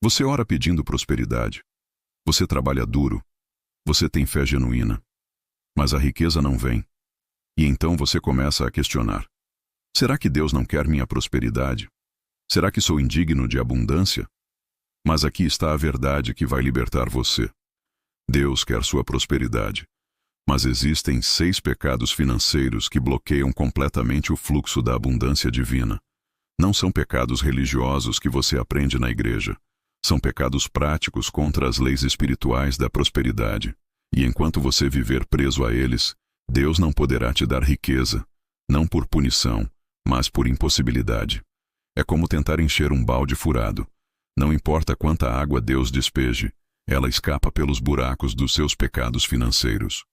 Você ora pedindo prosperidade. Você trabalha duro. Você tem fé genuína. Mas a riqueza não vem. E então você começa a questionar: será que Deus não quer minha prosperidade? Será que sou indigno de abundância? Mas aqui está a verdade que vai libertar você. Deus quer sua prosperidade. Mas existem 6 pecados financeiros que bloqueiam completamente o fluxo da abundância divina. Não são pecados religiosos que você aprende na igreja. São pecados práticos contra as leis espirituais da prosperidade. E enquanto você viver preso a eles, Deus não poderá te dar riqueza, não por punição, mas por impossibilidade. É como tentar encher um balde furado. Não importa quanta água Deus despeje, ela escapa pelos buracos dos seus pecados financeiros.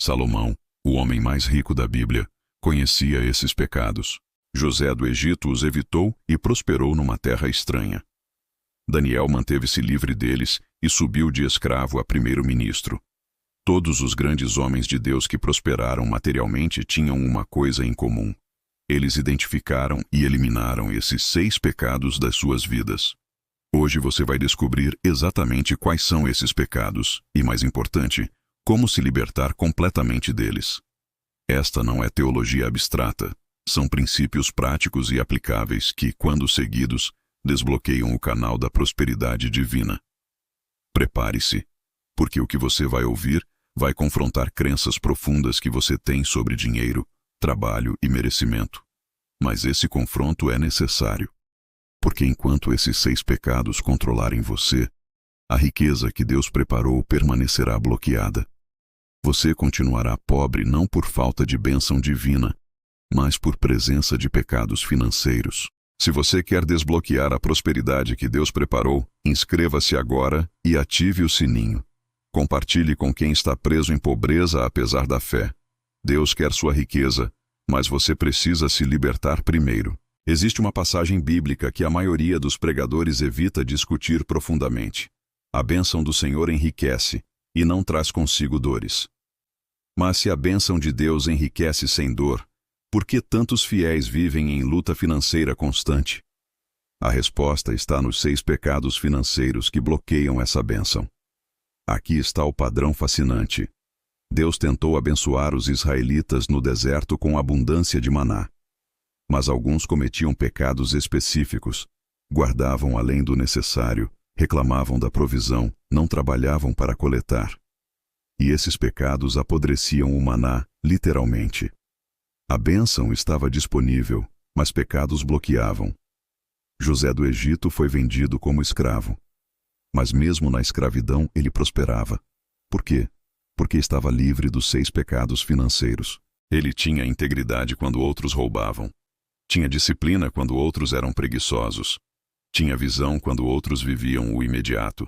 Salomão, o homem mais rico da Bíblia, conhecia esses pecados. José do Egito os evitou e prosperou numa terra estranha. Daniel manteve-se livre deles e subiu de escravo a primeiro-ministro. Todos os grandes homens de Deus que prosperaram materialmente tinham uma coisa em comum. Eles identificaram e eliminaram esses 6 pecados das suas vidas. Hoje você vai descobrir exatamente quais são esses pecados e, mais importante, como se libertar completamente deles. Esta não é teologia abstrata. São princípios práticos e aplicáveis que, quando seguidos, desbloqueiam o canal da prosperidade divina. Prepare-se, porque o que você vai ouvir vai confrontar crenças profundas que você tem sobre dinheiro, trabalho e merecimento. Mas esse confronto é necessário, porque enquanto esses 6 pecados controlarem você, a riqueza que Deus preparou permanecerá bloqueada. Você continuará pobre não por falta de bênção divina, mas por presença de pecados financeiros. Se você quer desbloquear a prosperidade que Deus preparou, inscreva-se agora e ative o sininho. Compartilhe com quem está preso em pobreza apesar da fé. Deus quer sua riqueza, mas você precisa se libertar primeiro. Existe uma passagem bíblica que a maioria dos pregadores evita discutir profundamente. A bênção do Senhor enriquece e não traz consigo dores. Mas se a bênção de Deus enriquece sem dor, por que tantos fiéis vivem em luta financeira constante? A resposta está nos 6 pecados financeiros que bloqueiam essa bênção. Aqui está o padrão fascinante. Deus tentou abençoar os israelitas no deserto com abundância de maná. Mas alguns cometiam pecados específicos, guardavam além do necessário, reclamavam da provisão, não trabalhavam para coletar. E esses pecados apodreciam o maná, literalmente. A bênção estava disponível, mas pecados bloqueavam. José do Egito foi vendido como escravo. Mas mesmo na escravidão ele prosperava. Por quê? Porque estava livre dos 6 pecados financeiros. Ele tinha integridade quando outros roubavam. Tinha disciplina quando outros eram preguiçosos. Tinha visão quando outros viviam o imediato.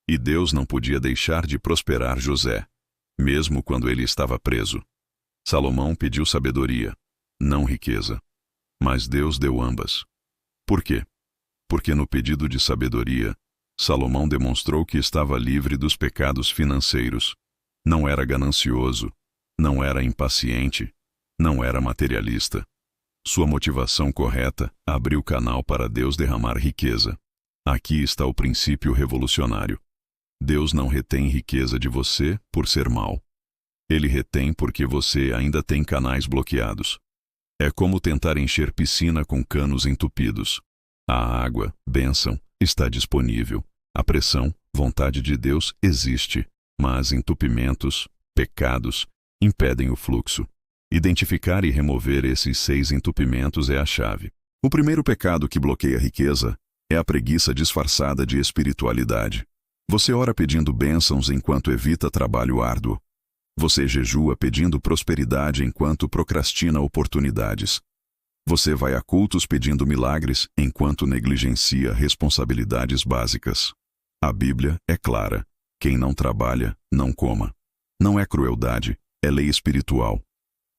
E Deus não podia deixar de prosperar José, mesmo quando ele estava preso. Salomão pediu sabedoria, não riqueza. Mas Deus deu ambas. Por quê? Porque no pedido de sabedoria, Salomão demonstrou que estava livre dos pecados financeiros. Não era ganancioso, não era impaciente, não era materialista. Sua motivação correta abriu canal para Deus derramar riqueza. Aqui está o princípio revolucionário. Deus não retém riqueza de você por ser mau. Ele retém porque você ainda tem canais bloqueados. É como tentar encher piscina com canos entupidos. A água, bênção, está disponível. A pressão, vontade de Deus, existe. Mas entupimentos, pecados, impedem o fluxo. Identificar e remover esses 6 entupimentos é a chave. O primeiro pecado que bloqueia a riqueza é a preguiça disfarçada de espiritualidade. Você ora pedindo bênçãos enquanto evita trabalho árduo. Você jejua pedindo prosperidade enquanto procrastina oportunidades. Você vai a cultos pedindo milagres enquanto negligencia responsabilidades básicas. A Bíblia é clara. Quem não trabalha, não coma. Não é crueldade, é lei espiritual.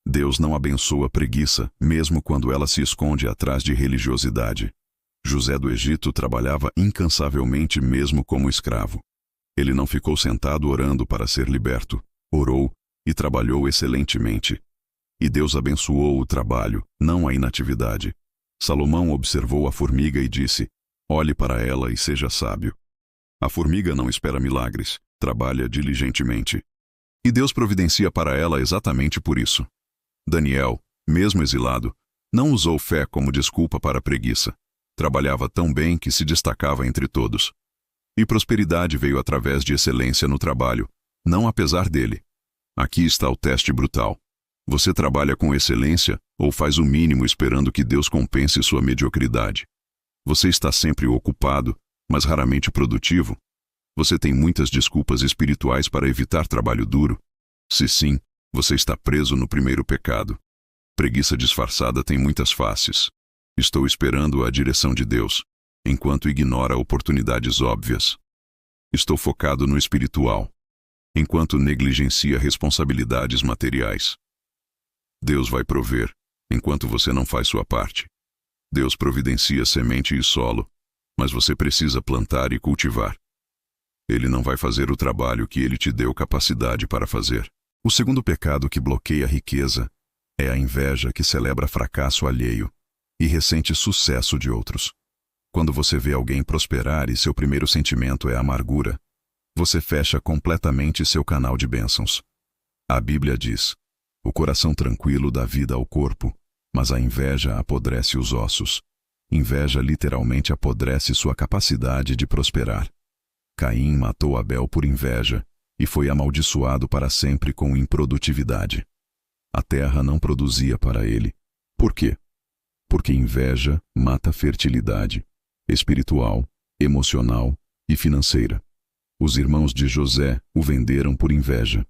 Deus não abençoa a preguiça, mesmo quando ela se esconde atrás de religiosidade. José do Egito trabalhava incansavelmente mesmo como escravo. Ele não ficou sentado orando para ser liberto. Orou e trabalhou excelentemente. E Deus abençoou o trabalho, não a inatividade. Salomão observou a formiga e disse: olhe para ela e seja sábio. A formiga não espera milagres, trabalha diligentemente. E Deus providencia para ela exatamente por isso. Daniel, mesmo exilado, não usou fé como desculpa para a preguiça. Trabalhava tão bem que se destacava entre todos. E prosperidade veio através de excelência no trabalho, não apesar dele. Aqui está o teste brutal. Você trabalha com excelência ou faz o mínimo esperando que Deus compense sua mediocridade? Você está sempre ocupado, mas raramente produtivo? Você tem muitas desculpas espirituais para evitar trabalho duro? Se sim, você está preso no primeiro pecado. Preguiça disfarçada tem muitas faces. Estou esperando a direção de Deus, enquanto ignora oportunidades óbvias. Estou focado no espiritual, enquanto negligencia responsabilidades materiais. Deus vai prover, enquanto você não faz sua parte. Deus providencia semente e solo, mas você precisa plantar e cultivar. Ele não vai fazer o trabalho que ele te deu capacidade para fazer. O segundo pecado que bloqueia a riqueza é a inveja que celebra fracasso alheio e ressente sucesso de outros. Quando você vê alguém prosperar e seu primeiro sentimento é amargura, você fecha completamente seu canal de bênçãos. A Bíblia diz: o coração tranquilo dá vida ao corpo, mas a inveja apodrece os ossos. Inveja literalmente apodrece sua capacidade de prosperar. Caim matou Abel por inveja e foi amaldiçoado para sempre com improdutividade. A terra não produzia para ele. Por quê? Porque inveja mata a fertilidade espiritual, emocional e financeira. Os irmãos de José o venderam por inveja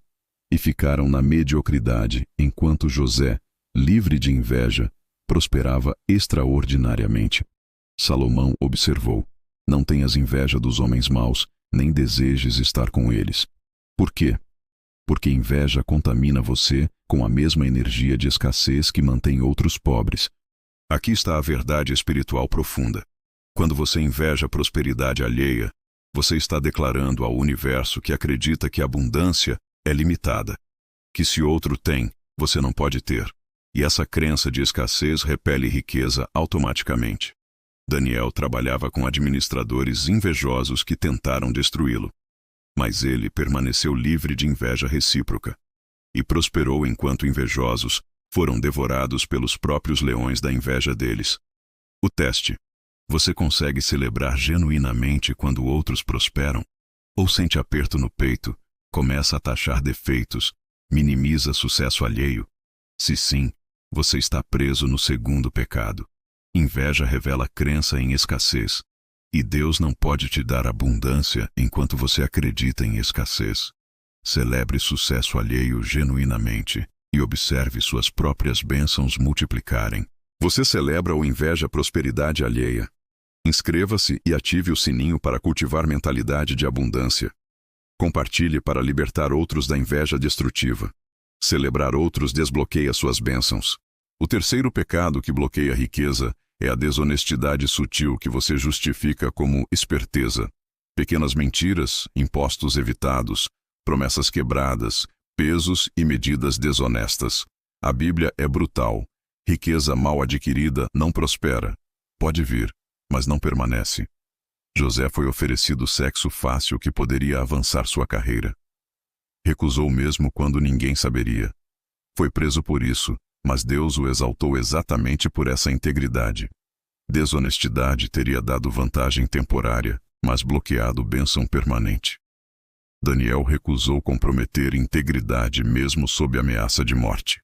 e ficaram na mediocridade, enquanto José, livre de inveja, prosperava extraordinariamente. Salomão observou: não tenhas inveja dos homens maus, nem desejes estar com eles. Por quê? Porque inveja contamina você com a mesma energia de escassez que mantém outros pobres. Aqui está a verdade espiritual profunda. Quando você inveja a prosperidade alheia, você está declarando ao universo que acredita que a abundância é limitada, que se outro tem, você não pode ter. E essa crença de escassez repele riqueza automaticamente. Daniel trabalhava com administradores invejosos que tentaram destruí-lo. Mas ele permaneceu livre de inveja recíproca e prosperou enquanto invejosos foram devorados pelos próprios leões da inveja deles. O teste: você consegue celebrar genuinamente quando outros prosperam? Ou sente aperto no peito, começa a taxar defeitos, minimiza sucesso alheio? Se sim, você está preso no segundo pecado. Inveja revela crença em escassez. E Deus não pode te dar abundância enquanto você acredita em escassez. Celebre sucesso alheio genuinamente e observe suas próprias bênçãos multiplicarem. Você celebra ou inveja a prosperidade alheia? Inscreva-se e ative o sininho para cultivar mentalidade de abundância. Compartilhe para libertar outros da inveja destrutiva. Celebrar outros desbloqueia suas bênçãos. O terceiro pecado que bloqueia a riqueza é a desonestidade sutil que você justifica como esperteza. Pequenas mentiras, impostos evitados, promessas quebradas, pesos e medidas desonestas. A Bíblia é brutal. Riqueza mal adquirida não prospera. Pode vir, mas não permanece. José foi oferecido sexo fácil que poderia avançar sua carreira. Recusou mesmo quando ninguém saberia. Foi preso por isso, mas Deus o exaltou exatamente por essa integridade. Desonestidade teria dado vantagem temporária, mas bloqueado bênção permanente. Daniel recusou comprometer integridade mesmo sob ameaça de morte.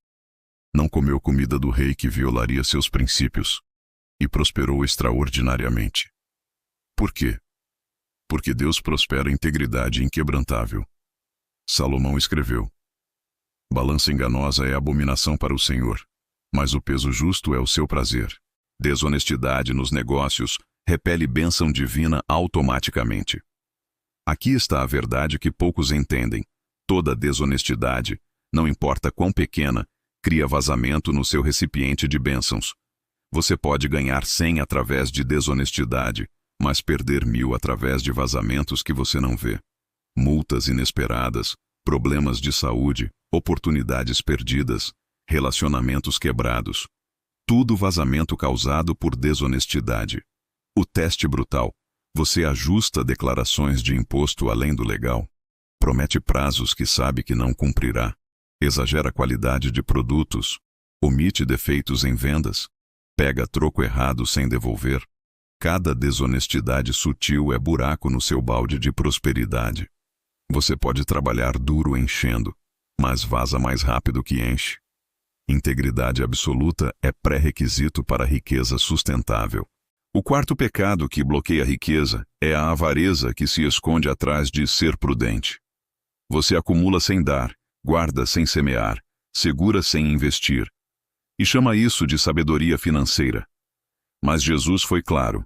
Não comeu comida do rei que violaria seus princípios, e prosperou extraordinariamente. Por quê? Porque Deus prospera a integridade inquebrantável. Salomão escreveu: balança enganosa é abominação para o Senhor, mas o peso justo é o seu prazer. Desonestidade nos negócios repele bênção divina automaticamente. Aqui está a verdade que poucos entendem. Toda desonestidade, não importa quão pequena, cria vazamento no seu recipiente de bênçãos. Você pode ganhar 100 através de desonestidade, mas perder 1000 através de vazamentos que você não vê. Multas inesperadas, problemas de saúde, oportunidades perdidas, relacionamentos quebrados. Tudo vazamento causado por desonestidade. O teste brutal: Você ajusta declarações de imposto além do legal. Promete prazos que sabe que não cumprirá. Exagera a qualidade de produtos. Omite defeitos em vendas. Pega troco errado sem devolver. Cada desonestidade sutil é buraco no seu balde de prosperidade. Você pode trabalhar duro enchendo, mas vaza mais rápido que enche. Integridade absoluta é pré-requisito para a riqueza sustentável. O quarto pecado que bloqueia a riqueza é a avareza que se esconde atrás de ser prudente. Você acumula sem dar, guarda sem semear, segura sem investir, e chama isso de sabedoria financeira. Mas Jesus foi claro: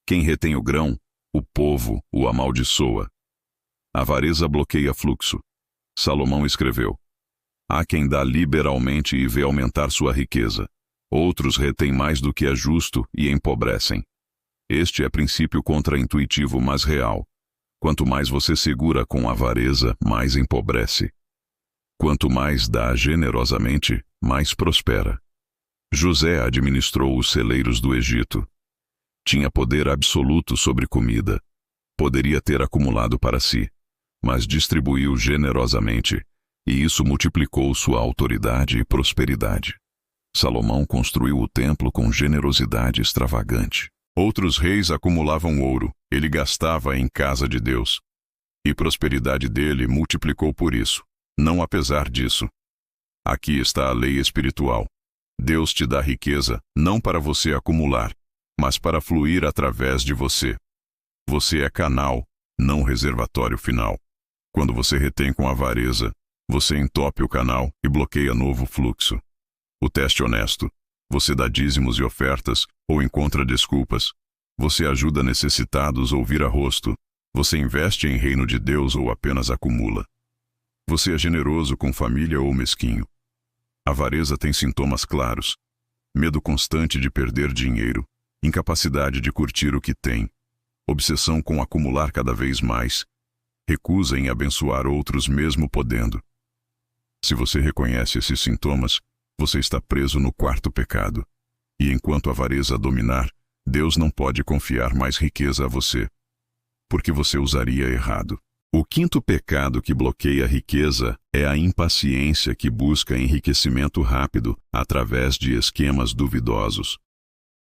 quem retém o grão, o povo o amaldiçoa. A avareza bloqueia fluxo. Salomão escreveu: há quem dá liberalmente e vê aumentar sua riqueza. Outros retêm mais do que é justo e empobrecem. Este é princípio contraintuitivo, mas real. Quanto mais você segura com avareza, mais empobrece. Quanto mais dá generosamente, mais prospera. José administrou os celeiros do Egito. Tinha poder absoluto sobre comida. Poderia ter acumulado para si, mas distribuiu generosamente, e isso multiplicou sua autoridade e prosperidade. Salomão construiu o templo com generosidade extravagante. Outros reis acumulavam ouro, ele gastava em casa de Deus. E prosperidade dele multiplicou por isso, não apesar disso. Aqui está a lei espiritual. Deus te dá riqueza não para você acumular, mas para fluir através de você. Você é canal, não reservatório final. Quando você retém com avareza, você entope o canal e bloqueia novo fluxo. O teste honesto: você dá dízimos e ofertas ou encontra desculpas? Você ajuda necessitados ou vira rosto? Você investe em reino de Deus ou apenas acumula? Você é generoso com família ou mesquinho? A avareza tem sintomas claros: medo constante de perder dinheiro, incapacidade de curtir o que tem, obsessão com acumular cada vez mais, recusa em abençoar outros mesmo podendo. Se você reconhece esses sintomas, você está preso no quarto pecado. E enquanto a avareza dominar, Deus não pode confiar mais riqueza a você, porque você usaria errado. O quinto pecado que bloqueia a riqueza é a impaciência que busca enriquecimento rápido através de esquemas duvidosos.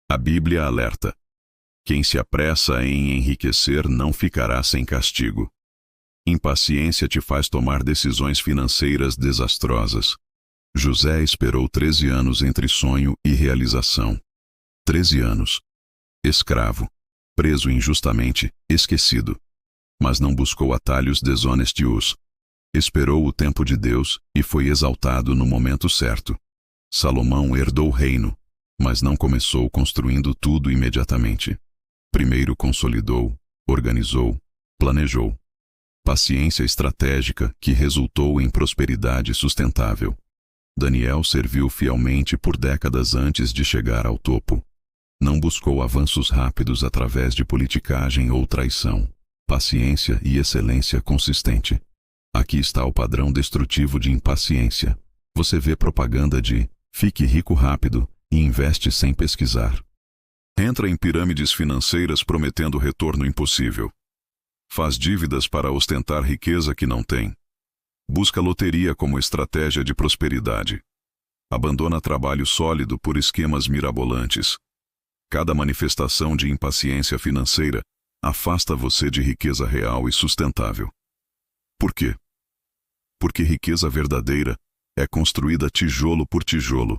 A Bíblia alerta: quem se apressa em enriquecer não ficará sem castigo. Impaciência te faz tomar decisões financeiras desastrosas. José esperou 13 anos entre sonho e realização. 13 anos. Escravo, preso injustamente, esquecido. Mas não buscou atalhos desonestos. Esperou o tempo de Deus e foi exaltado no momento certo. Salomão herdou o reino, mas não começou construindo tudo imediatamente. Primeiro consolidou, organizou, planejou. Paciência estratégica que resultou em prosperidade sustentável. Daniel serviu fielmente por décadas antes de chegar ao topo. Não buscou avanços rápidos através de politicagem ou traição. Paciência e excelência consistente. Aqui está o padrão destrutivo de impaciência. Você vê propaganda de "fique rico rápido" e investe sem pesquisar. Entra em pirâmides financeiras prometendo retorno impossível. Faz dívidas para ostentar riqueza que não tem. Busca loteria como estratégia de prosperidade. Abandona trabalho sólido por esquemas mirabolantes. Cada manifestação de impaciência financeira afasta você de riqueza real e sustentável. Por quê? Porque riqueza verdadeira é construída tijolo por tijolo.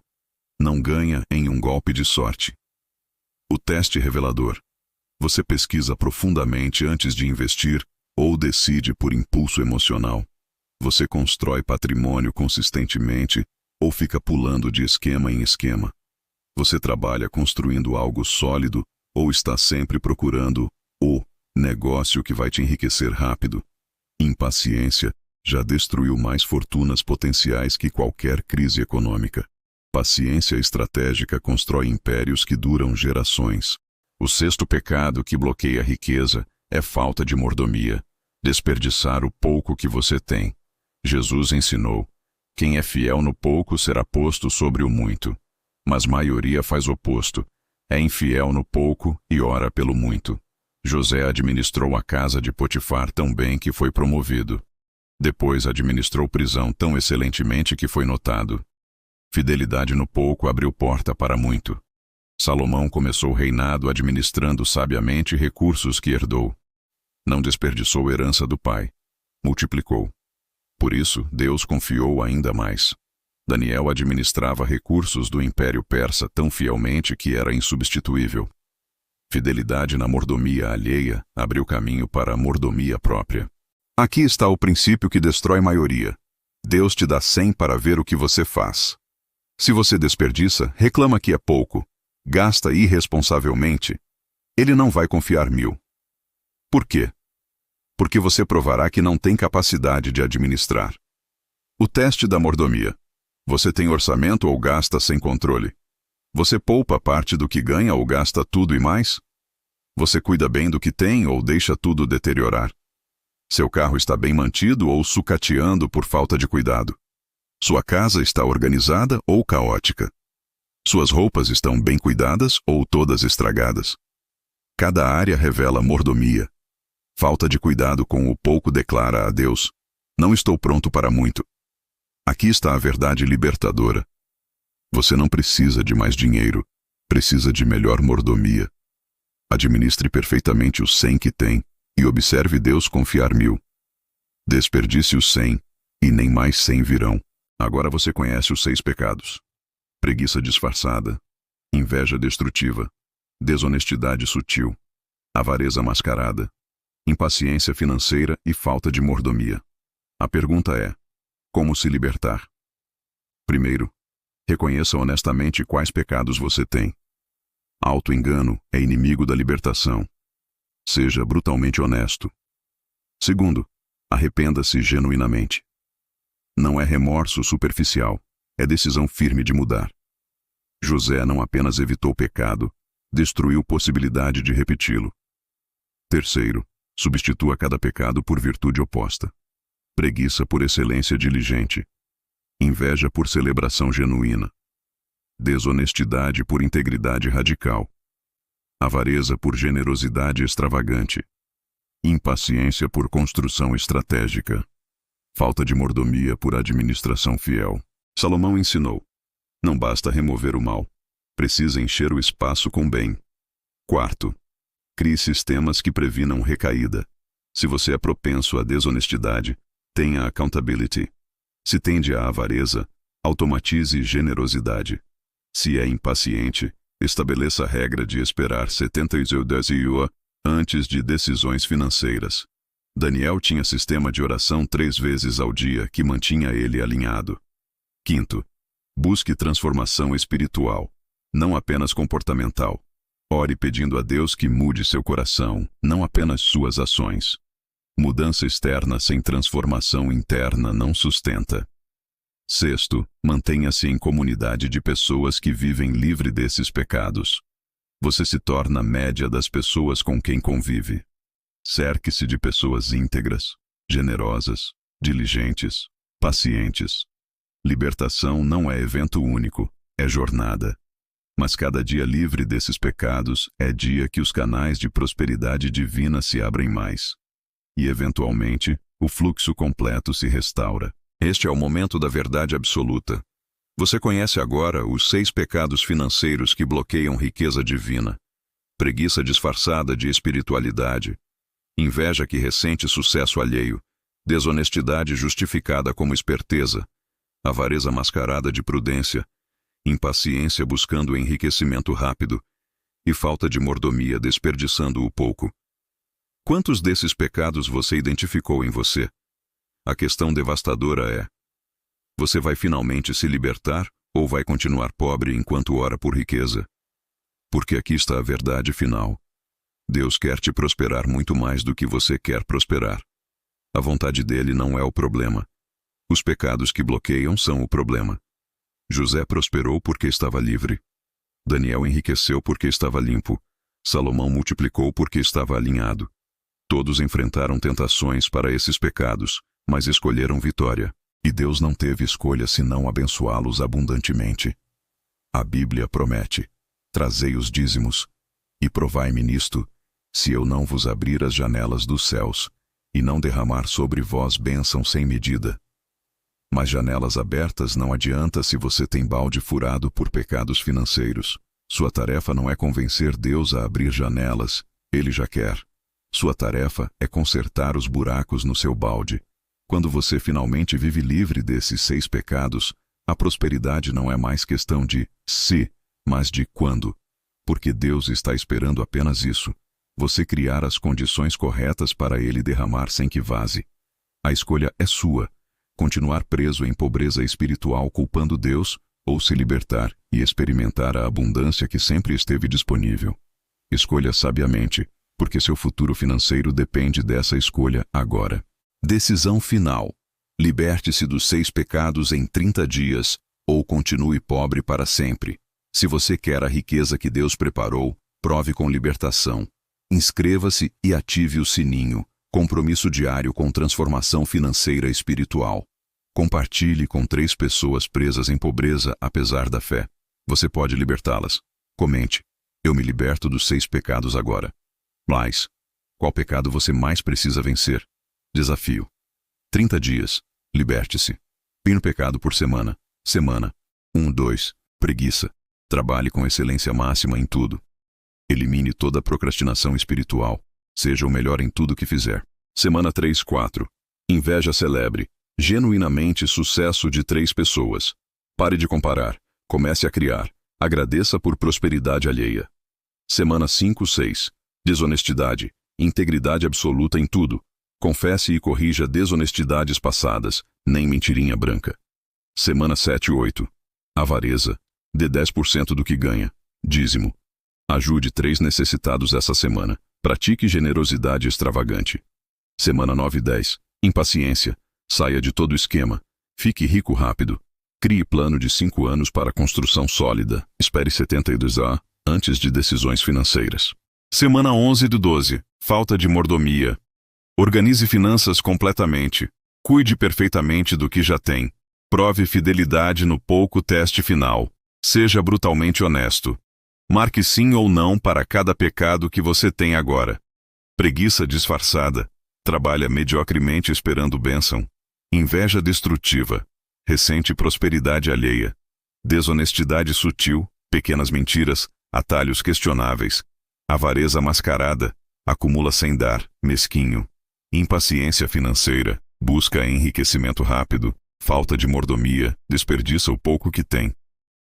Não ganha em um golpe de sorte. O teste revelador: você pesquisa profundamente antes de investir ou decide por impulso emocional? Você constrói patrimônio consistentemente ou fica pulando de esquema em esquema? Você trabalha construindo algo sólido ou está sempre procurando o negócio que vai te enriquecer rápido? Impaciência já destruiu mais fortunas potenciais que qualquer crise econômica. Paciência estratégica constrói impérios que duram gerações. O sexto pecado que bloqueia a riqueza é falta de mordomia, desperdiçar o pouco que você tem. Jesus ensinou: quem é fiel no pouco será posto sobre o muito. Mas maioria faz o oposto, é infiel no pouco e ora pelo muito. José administrou a casa de Potifar tão bem que foi promovido. Depois administrou prisão tão excelentemente que foi notado. Fidelidade no pouco abriu porta para muito. Salomão começou o reinado administrando sabiamente recursos que herdou. Não desperdiçou herança do pai. Multiplicou. Por isso, Deus confiou ainda mais. Daniel administrava recursos do Império Persa tão fielmente que era insubstituível. Fidelidade na mordomia alheia abriu caminho para a mordomia própria. Aqui está o princípio que destrói maioria. Deus te dá 100 para ver o que você faz. Se você desperdiça, reclama que é pouco, gasta irresponsavelmente, ele não vai confiar 1000. Por quê? Porque você provará que não tem capacidade de administrar. O teste da mordomia. Você tem orçamento ou gasta sem controle? Você poupa parte do que ganha ou gasta tudo e mais? Você cuida bem do que tem ou deixa tudo deteriorar? Seu carro está bem mantido ou sucateando por falta de cuidado? Sua casa está organizada ou caótica? Suas roupas estão bem cuidadas ou todas estragadas? Cada área revela mordomia. Falta de cuidado com o pouco declara a Deus: não estou pronto para muito. Aqui está a verdade libertadora. Você não precisa de mais dinheiro, precisa de melhor mordomia. Administre perfeitamente os 100 que tem e observe Deus confiar 1000. Desperdice os 100 e nem mais 100 virão. Agora você conhece os 6 pecados: preguiça disfarçada, inveja destrutiva, desonestidade sutil, avareza mascarada, impaciência financeira e falta de mordomia. A pergunta é: como se libertar? Primeiro, reconheça honestamente quais pecados você tem. Auto-engano é inimigo da libertação. Seja brutalmente honesto. Segundo, arrependa-se genuinamente. Não é remorso superficial, é decisão firme de mudar. José não apenas evitou pecado, destruiu possibilidade de repeti-lo. Terceiro, substitua cada pecado por virtude oposta. Preguiça por excelência diligente. Inveja por celebração genuína. Desonestidade por integridade radical. Avareza por generosidade extravagante. Impaciência por construção estratégica. Falta de mordomia por administração fiel. Salomão ensinou: não basta remover o mal, precisa encher o espaço com bem. Quarto, crie sistemas que previnam recaída. Se você é propenso à desonestidade, tenha accountability. Se tende à avareza, automatize generosidade. Se é impaciente, estabeleça a regra de esperar 72 dias antes de decisões financeiras. Daniel tinha sistema de oração 3 vezes ao dia que mantinha ele alinhado. Quinto, busque transformação espiritual, não apenas comportamental. Ore pedindo a Deus que mude seu coração, não apenas suas ações. Mudança externa sem transformação interna não sustenta. Sexto, mantenha-se em comunidade de pessoas que vivem livre desses pecados. Você se torna a média das pessoas com quem convive. Cerque-se de pessoas íntegras, generosas, diligentes, pacientes. Libertação não é evento único, é jornada. Mas cada dia livre desses pecados é dia que os canais de prosperidade divina se abrem mais. E, eventualmente, o fluxo completo se restaura. Este é o momento da verdade absoluta. Você conhece agora os 6 pecados financeiros que bloqueiam riqueza divina. Preguiça disfarçada de espiritualidade. Inveja que ressente sucesso alheio. Desonestidade justificada como esperteza. Avareza mascarada de prudência. Impaciência buscando enriquecimento rápido. E falta de mordomia desperdiçando o pouco. Quantos desses pecados você identificou em você? A questão devastadora é: você vai finalmente se libertar ou vai continuar pobre enquanto ora por riqueza? Porque aqui está a verdade final. Deus quer te prosperar muito mais do que você quer prosperar. A vontade dele não é o problema. Os pecados que bloqueiam são o problema. José prosperou porque estava livre. Daniel enriqueceu porque estava limpo. Salomão multiplicou porque estava alinhado. Todos enfrentaram tentações para esses pecados, mas escolheram vitória. E Deus não teve escolha senão abençoá-los abundantemente. A Bíblia promete: trazei os dízimos, e provai-me nisto, se eu não vos abrir as janelas dos céus, e não derramar sobre vós bênção sem medida. Mas janelas abertas não adianta se você tem balde furado por pecados financeiros. Sua tarefa não é convencer Deus a abrir janelas, Ele já quer. Sua tarefa é consertar os buracos no seu balde. Quando você finalmente vive livre desses 6 pecados, a prosperidade não é mais questão de se, mas de quando. Porque Deus está esperando apenas isso. Você criar as condições corretas para Ele derramar sem que vaze. A escolha é sua. Continuar preso em pobreza espiritual culpando Deus, ou se libertar e experimentar a abundância que sempre esteve disponível. Escolha sabiamente, porque seu futuro financeiro depende dessa escolha agora. Decisão final. Liberte-se dos 6 pecados em 30 dias, ou continue pobre para sempre. Se você quer a riqueza que Deus preparou, prove com libertação. Inscreva-se e ative o sininho. Compromisso diário com transformação financeira e espiritual. Compartilhe com 3 pessoas presas em pobreza apesar da fé. Você pode libertá-las. Comente. Eu me liberto dos 6 pecados agora. Mas, qual pecado você mais precisa vencer? Desafio. 30 dias. Liberte-se. Um pecado por semana. Semana. 2. Preguiça. Trabalhe com excelência máxima em tudo. Elimine toda a procrastinação espiritual. Seja o melhor em tudo que fizer. Semana 3, 4. Inveja celebre. Genuinamente sucesso de 3 pessoas. Pare de comparar. Comece a criar. Agradeça por prosperidade alheia. Semana 5, 6. Desonestidade. Integridade absoluta em tudo. Confesse e corrija desonestidades passadas, nem mentirinha branca. Semana 7, 8. Avareza. Dê 10% do que ganha. Dízimo. Ajude 3 necessitados essa semana. Pratique generosidade extravagante. Semana 9 e 10. Impaciência. Saia de todo esquema. Fique rico rápido. Crie plano de 5 anos para construção sólida. Espere 72 antes de decisões financeiras. Semana 11 do 12. Falta de mordomia. Organize finanças completamente. Cuide perfeitamente do que já tem. Prove fidelidade no pouco teste final. Seja brutalmente honesto. Marque sim ou não para cada pecado que você tem agora. Preguiça disfarçada. Trabalha mediocremente esperando bênção. Inveja destrutiva. Ressente prosperidade alheia. Desonestidade sutil. Pequenas mentiras. Atalhos questionáveis. Avareza mascarada. Acumula sem dar. Mesquinho. Impaciência financeira. Busca enriquecimento rápido. Falta de mordomia. Desperdiça o pouco que tem.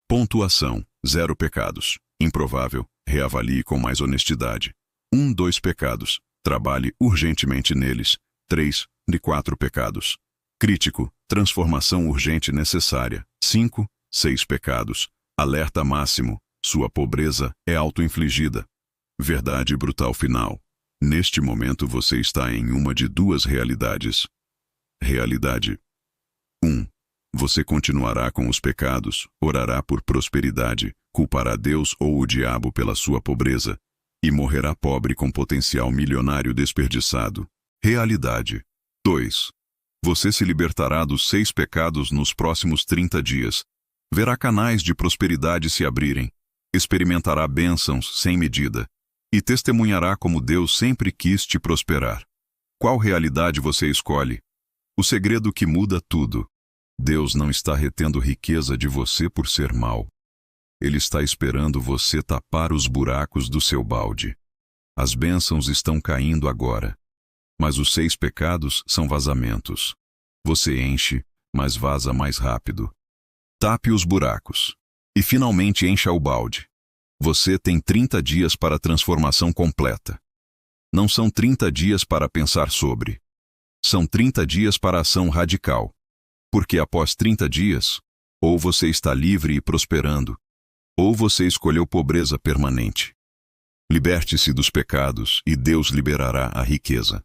Pontuação. 0 pecados. Improvável. Reavalie com mais honestidade. 2 pecados. Trabalhe urgentemente neles. 3 de 4 pecados. Crítico. Transformação urgente necessária. 5, 6 pecados. Alerta máximo. Sua pobreza é auto-infligida. Verdade brutal final. Neste momento você está em uma de 2 realidades. Realidade 1. Você continuará com os pecados, orará por prosperidade, culpará Deus ou o diabo pela sua pobreza, e morrerá pobre com potencial milionário desperdiçado. Realidade 2. Você se libertará dos 6 pecados nos próximos 30 dias. Verá canais de prosperidade se abrirem. Experimentará bênçãos sem medida. E testemunhará como Deus sempre quis te prosperar. Qual realidade você escolhe? O segredo que muda tudo. Deus não está retendo riqueza de você por ser mau. Ele está esperando você tapar os buracos do seu balde. As bênçãos estão caindo agora. Mas os 6 pecados são vazamentos. Você enche, mas vaza mais rápido. Tape os buracos. E finalmente encha o balde. Você tem 30 dias para a transformação completa. Não são 30 dias para pensar sobre. São 30 dias para a ação radical. Porque após 30 dias, ou você está livre e prosperando, ou você escolheu pobreza permanente. Liberte-se dos pecados e Deus liberará a riqueza.